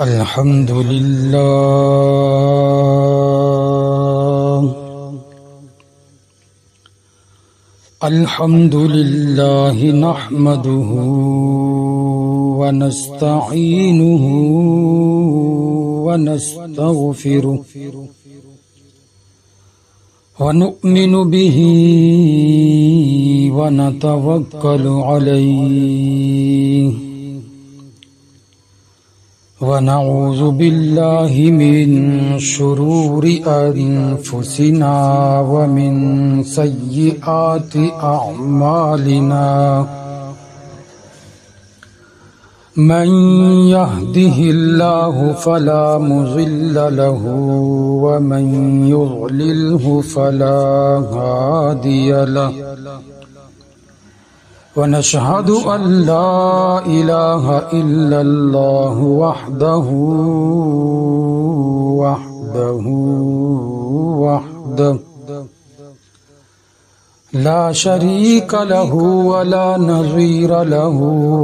الحمد لله نحمده ونستعينه ونستغفره ونؤمن به ونتوكل عليه ونعوذ بالله من شرور أنفسنا ومن سيئات أعمالنا من يهده الله فلا مضل له ومن يضلله فلا هادي له ونشهد أن لا إله إلا الله وحده لا شريك له ولا نظير له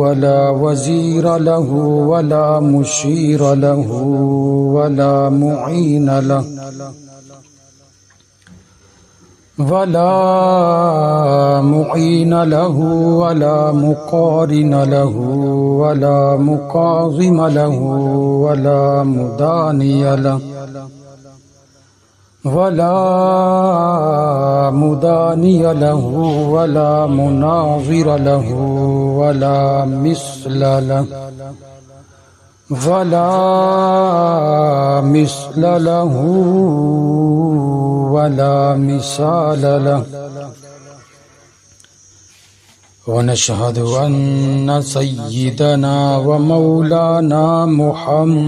ولا وزير له ولا مشير له ولا معين له ولا معين له ولا مقارن له ولا مقاوم له ولا مداني له ولا مداني له ولا مناظر له ولا مثل له ولا مثل له ولا مثال له ونشهد أن سيدنا ومولانا محمد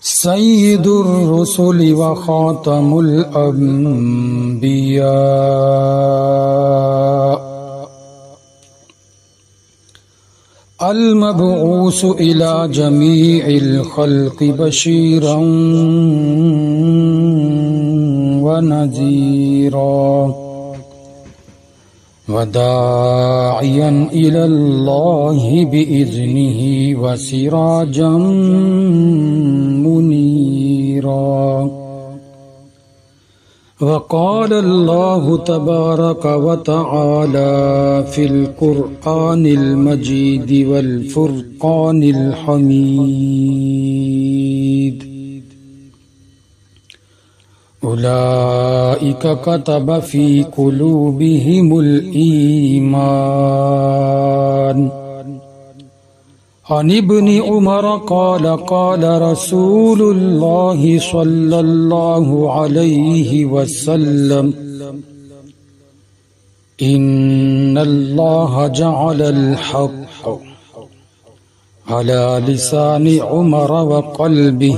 سيد الرسل وخاتم الأنبياء المبعوث إلى جميع الخلق بشيرا ونذيرا وداعيا إلى الله بإذنه وسراجا منيرا وقال الله تبارك وتعالى في القرآن المجيد والفرقان الحميد أولئك كتب في قلوبهم الإيمان عن ابن عمر قال قال رسول الله صلى الله عليه وسلم إن الله جعل الحق على لسان عمر وقلبه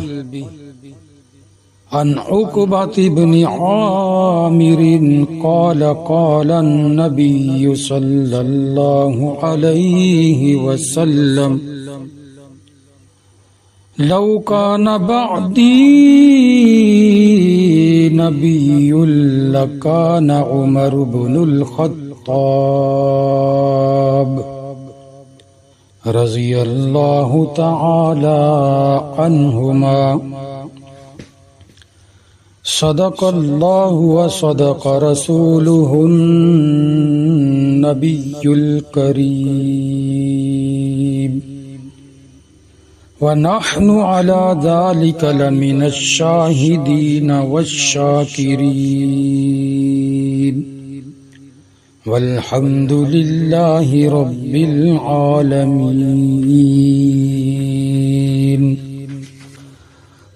عن عقبة بن عامر قال قال النبي صلى الله عليه وسلم لو كان بعدي نبي لكان عمر بن الخطاب رضي الله تعالى عنهما صدق الله وصدق رسوله النبي الكريم ونحن على ذلك لمن الشاهدين والشاكرين والحمد لله رب العالمين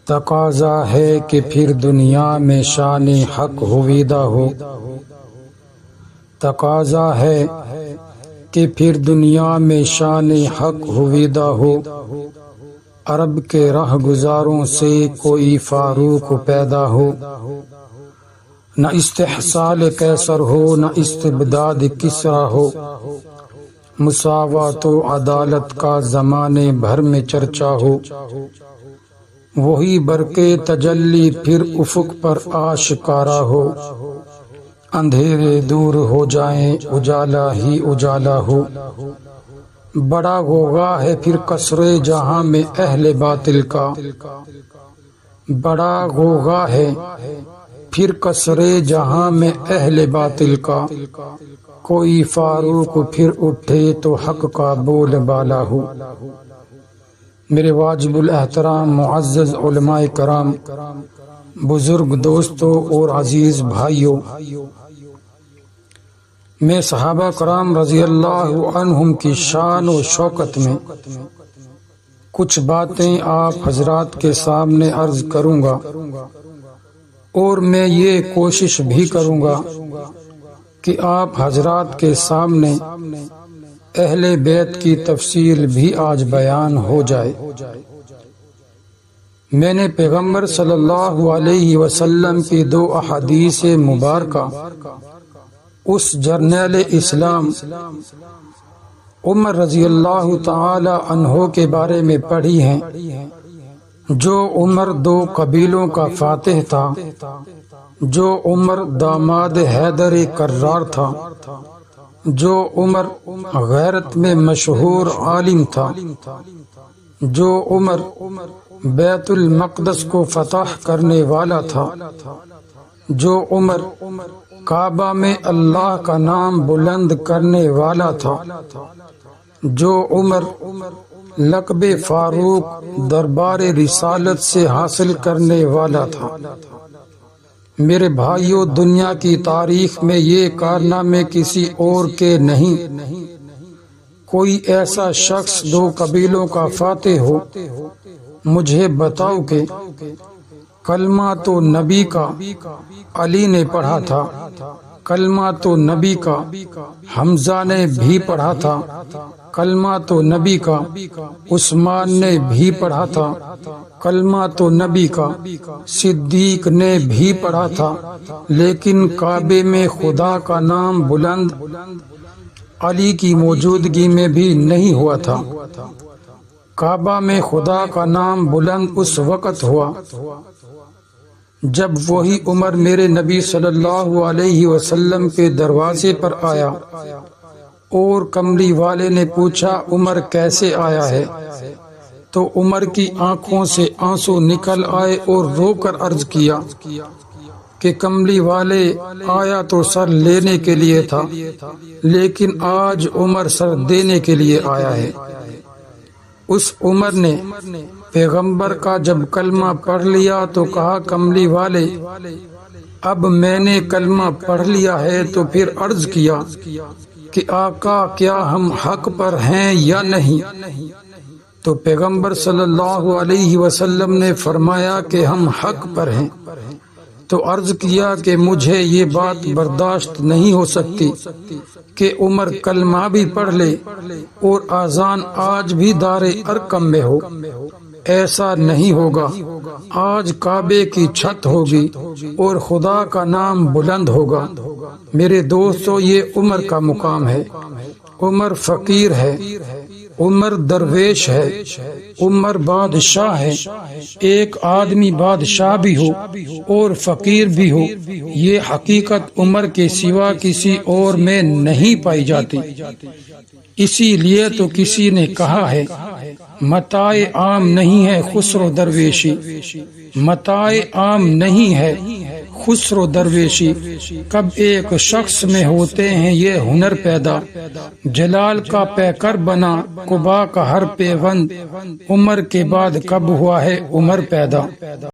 تقاضا ہے کہ پھر دنیا میں شان حق ہویدہ ہو، تقاضا ہے کہ پھر دنیا میں شان حق ہویدہ ہو، عرب کے رہ گزاروں سے کوئی فاروق پیدا ہو، نہ استحصال قیصر ہو نہ استبداد کسرا ہو، مساوات و عدالت کا زمانے بھر میں چرچا ہو، وہی برقے تجلی پھر افق پر آشکارا ہو، اندھیرے دور ہو جائیں اجالا ہی اجالا ہو، بڑا غوغا ہے پھر کسرے جہاں میں اہل باطل کا، بڑا غوغا ہے پھر کسرے جہاں میں اہل باطل کا، کوئی فاروق پھر اٹھے تو حق کا بول بالا ہو۔ میرے واجب الاحترام معزز علماء کرام، بزرگ دوستوں اور عزیز بھائیوں، میں صحابہ کرام رضی اللہ عنہم کی شان و شوکت میں کچھ باتیں آپ حضرات کے سامنے عرض کروں گا، اور میں یہ کوشش بھی کروں گا کہ آپ حضرات کے سامنے اہل بیت کی تفصیل بھی آج بیان ہو جائے۔ میں نے پیغمبر صلی اللہ علیہ وسلم کی 2 احادیث مبارکہ اس جرنیل اسلام عمر رضی اللہ تعالی عنہ کے بارے میں پڑھی ہیں، جو عمر 2 قبیلوں کا فاتح تھا، جو عمر داماد حیدر کرار تھا، جو عمر غیرت میں مشہور عالم تھا، جو عمر بیت المقدس کو فتح کرنے والا تھا، جو عمر کعبہ میں اللہ کا نام بلند کرنے والا تھا، جو عمر لقب فاروق دربار رسالت سے حاصل کرنے والا تھا۔ میرے بھائیوں، دنیا کی تاریخ میں یہ کارنامے کسی اور کے نہیں، کوئی ایسا شخص 2 قبیلوں کا فاتح ہو، مجھے بتاؤ کہ کلمہ تو نبی کا علی نے پڑھا تھا، کلمہ تو نبی کا حمزہ نے بھی پڑھا تھا، کلمہ تو نبی کا عثمان نے بھی پڑھا تھا، کلمہ تو نبی کا صدیق نے بھی پڑھا تھا، لیکن کعبے میں خدا کا نام بلند علی کی موجودگی میں بھی نہیں ہوا تھا۔ کعبہ میں خدا کا نام بلند اس وقت ہوا جب وہی عمر میرے نبی صلی اللہ علیہ وسلم کے دروازے پر آیا اور کملی والے نے پوچھا عمر کیسے آیا ہے؟ تو عمر کی آنکھوں سے آنسو نکل آئے اور رو کر عرض کیا کہ کملی والے آیا تو سر لینے کے لیے تھا، لیکن آج عمر سر دینے کے لیے آیا ہے۔ اس عمر نے پیغمبر کا جب کلمہ پڑھ لیا تو کہا کملی والے اب میں نے کلمہ پڑھ لیا ہے، تو پھر عرض کیا کہ آقا کیا ہم حق پر ہیں یا نہیں؟ تو پیغمبر صلی اللہ علیہ وسلم نے فرمایا کہ ہم حق پر ہیں۔ تو عرض کیا کہ مجھے یہ بات برداشت نہیں ہو سکتی کہ عمر کلمہ بھی پڑھ لے اور اذان آج بھی دار ارقم میں ہو۔ ایسا نہیں ہوگا، آج کعبے کی چھت ہوگی اور خدا کا نام بلند ہوگا۔ میرے دوستو، یہ عمر کا مقام ہے۔ عمر فقیر ہے، عمر درویش ہے، عمر بادشاہ ہے۔ ایک آدمی بادشاہ بھی ہو اور فقیر بھی ہو، یہ حقیقت عمر کے سوا کسی اور میں نہیں پائی جاتی۔ اسی لیے تو کسی نے کہا ہے متاع عام نہیں ہے خسرو درویشی، متاع عام نہیں ہے خسرو درویشی۔ کب ایک شخص میں ہوتے ہیں یہ ہنر پیدا، جلال کا پیکر بنا قبا کا ہر پیوند، عمر کے بعد کب ہوا ہے عمر پیدا۔